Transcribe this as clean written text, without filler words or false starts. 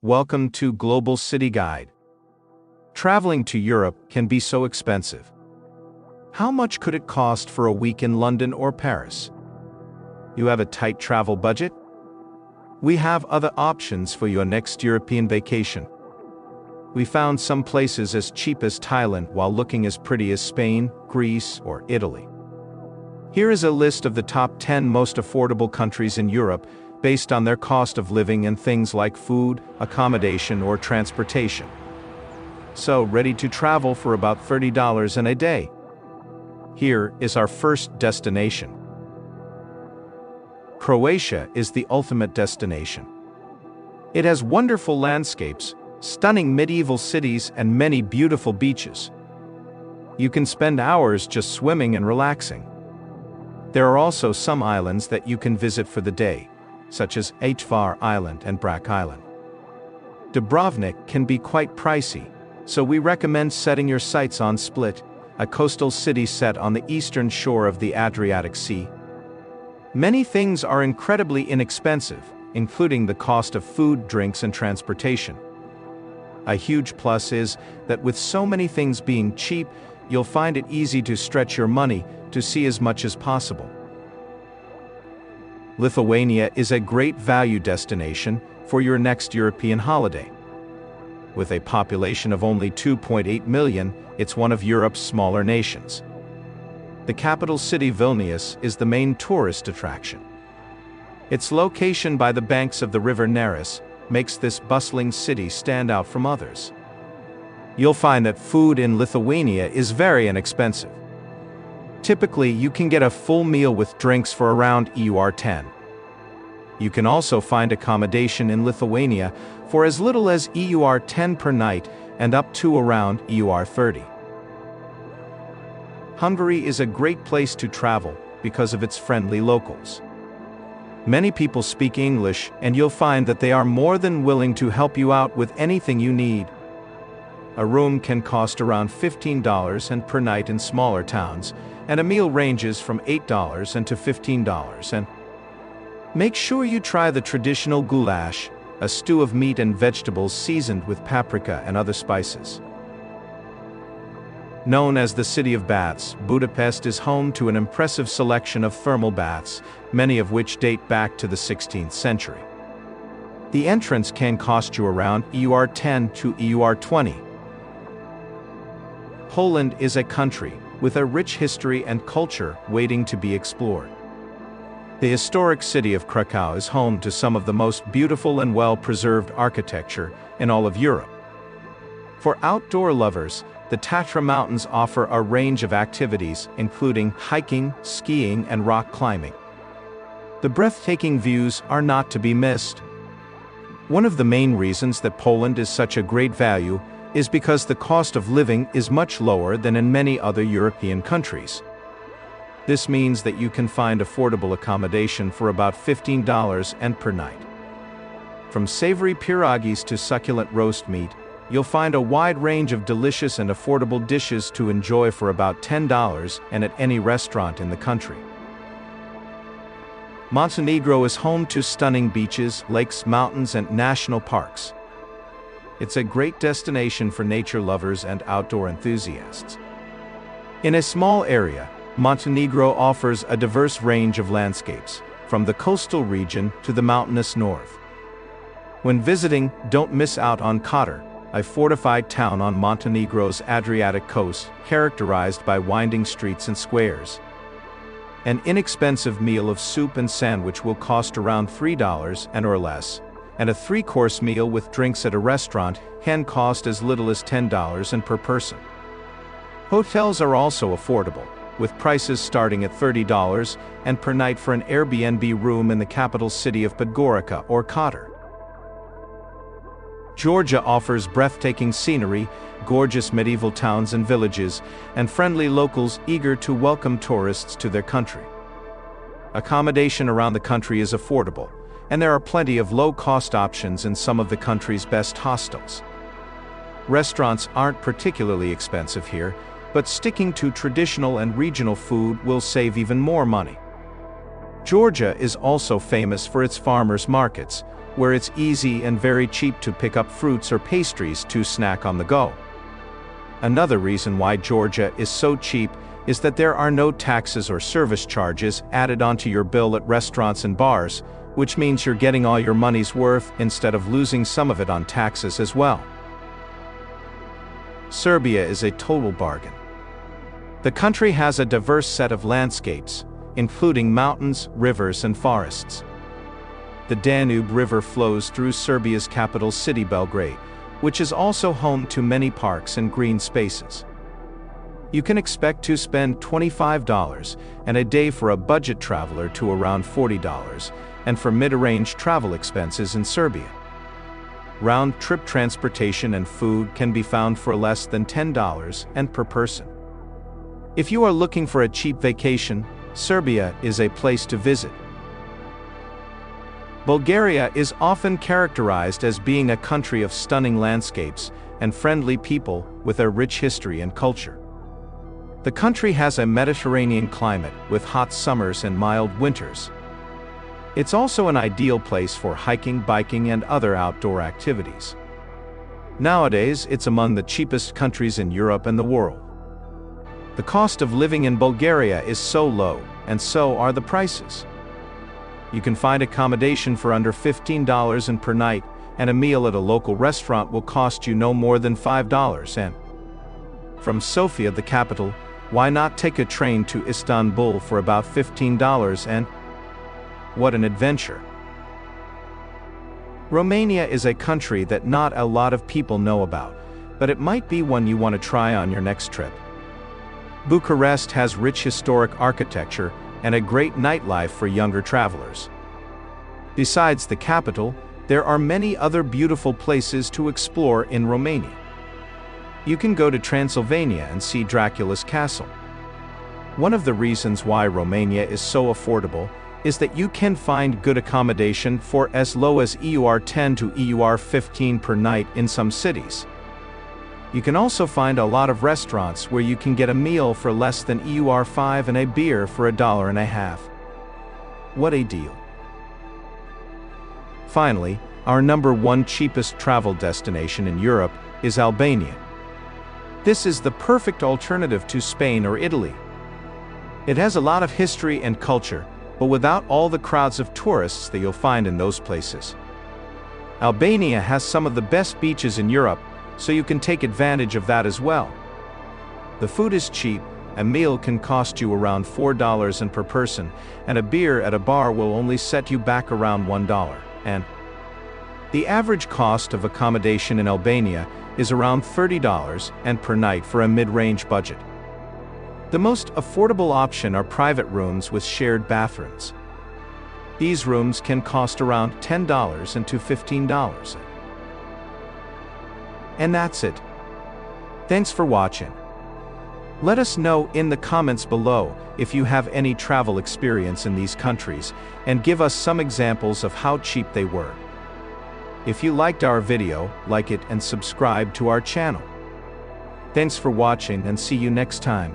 Welcome to Global City Guide. Traveling to Europe can be so expensive. How much could it cost for a week in London or Paris? You have a tight travel budget? We have other options for your next European vacation. We found some places as cheap as Thailand while looking as pretty as Spain, Greece, or Italy. Here is a list of the top 10 most affordable countries in Europe based on their cost of living and things like food, accommodation, or transportation. So, ready to travel for about $30 in a day? Here is our first destination. Croatia is the ultimate destination. It has wonderful landscapes, stunning medieval cities, and many beautiful beaches. You can spend hours just swimming and relaxing. There are also some islands that you can visit for the day, such as Hvar Island and Brač Island. Dubrovnik can be quite pricey, so we recommend setting your sights on Split, a coastal city set on the eastern shore of the Adriatic Sea. Many things are incredibly inexpensive, including the cost of food, drinks, and transportation. A huge plus is that with so many things being cheap, you'll find it easy to stretch your money to see as much as possible. Lithuania is a great value destination for your next European holiday. With a population of only 2.8 million, it's one of Europe's smaller nations. The capital city Vilnius is the main tourist attraction. Its location by the banks of the river Neris makes this bustling city stand out from others. You'll find that food in Lithuania is very inexpensive. Typically, you can get a full meal with drinks for around €10. You can also find accommodation in Lithuania for as little as €10 per night and up to around €30. Hungary is a great place to travel because of its friendly locals. Many people speak English, and you'll find that they are more than willing to help you out with anything you need. A room can cost around $15 and per night in smaller towns, and a meal ranges from $8 to $15. And make sure you try the traditional goulash, a stew of meat and vegetables seasoned with paprika and other spices. Known as the City of Baths, Budapest is home to an impressive selection of thermal baths, many of which date back to the 16th century. The entrance can cost you around €10 to €20. Poland is a country with a rich history and culture waiting to be explored. The historic city of Krakow is home to some of the most beautiful and well-preserved architecture in all of Europe. For outdoor lovers, the Tatra Mountains offer a range of activities, including hiking, skiing, and rock climbing. The breathtaking views are not to be missed. One of the main reasons that Poland is such a great value is because the cost of living is much lower than in many other European countries. This means that you can find affordable accommodation for about $15 and per night. From savory pierogies to succulent roast meat, you'll find a wide range of delicious and affordable dishes to enjoy for about $10 and at any restaurant in the country. Montenegro is home to stunning beaches, lakes, mountains, and national parks. It's a great destination for nature lovers and outdoor enthusiasts. In a small area, Montenegro offers a diverse range of landscapes, from the coastal region to the mountainous north. When visiting, don't miss out on Kotor, a fortified town on Montenegro's Adriatic coast, characterized by winding streets and squares. An inexpensive meal of soup and sandwich will cost around $3 and or less, and a 3-course meal with drinks at a restaurant can cost as little as $10 and per person. Hotels are also affordable, with prices starting at $30 and per night for an Airbnb room in the capital city of Podgorica or Kotor. Georgia offers breathtaking scenery, gorgeous medieval towns and villages, and friendly locals eager to welcome tourists to their country. Accommodation around the country is affordable, and there are plenty of low-cost options in some of the country's best hostels. Restaurants aren't particularly expensive here, but sticking to traditional and regional food will save even more money. Georgia is also famous for its farmers markets, where it's easy and very cheap to pick up fruits or pastries to snack on the go. Another reason why Georgia is so cheap is that there are no taxes or service charges added onto your bill at restaurants and bars, which means you're getting all your money's worth instead of losing some of it on taxes as well. Serbia is a total bargain. The country has a diverse set of landscapes, including mountains, rivers, and forests. The Danube River flows through Serbia's capital city Belgrade, which is also home to many parks and green spaces. You can expect to spend $25 and a day for a budget traveler to around $40, and for mid-range travel expenses in Serbia. Round-trip transportation and food can be found for less than $10 and per person. If you are looking for a cheap vacation, Serbia is a place to visit. Bulgaria is often characterized as being a country of stunning landscapes and friendly people with a rich history and culture. The country has a Mediterranean climate with hot summers and mild winters. It's also an ideal place for hiking, biking, and other outdoor activities. Nowadays, it's among the cheapest countries in Europe and the world. The cost of living in Bulgaria is so low, and so are the prices. You can find accommodation for under $15 per night, and a meal at a local restaurant will cost you no more than $5. And from Sofia, the capital, why not take a train to Istanbul for about $15 and what an adventure. Romania is a country that not a lot of people know about, but it might be one you want to try on your next trip. Bucharest has rich historic architecture and a great nightlife for younger travelers. Besides the capital, there are many other beautiful places to explore in Romania. You can go to Transylvania and see Dracula's castle. One of the reasons why Romania is so affordable is that you can find good accommodation for as low as EUR10 to EUR15 per night in some cities. You can also find a lot of restaurants where you can get a meal for less than EUR5 and a beer for $1.50. What a deal! Finally, our #1 cheapest travel destination in Europe is Albania. This is the perfect alternative to Spain or Italy. It has a lot of history and culture, but without all the crowds of tourists that you'll find in those places. Albania has some of the best beaches in Europe, so you can take advantage of that as well. The food is cheap, a meal can cost you around $4 per person, and a beer at a bar will only set you back around $1. And the average cost of accommodation in Albania is around $30 per night for a mid-range budget. The most affordable option are private rooms with shared bathrooms. These rooms can cost around $10 to $15. And that's it. Thanks for watching. Let us know in the comments below if you have any travel experience in these countries, and give us some examples of how cheap they were. If you liked our video, like it and subscribe to our channel. Thanks for watching and see you next time.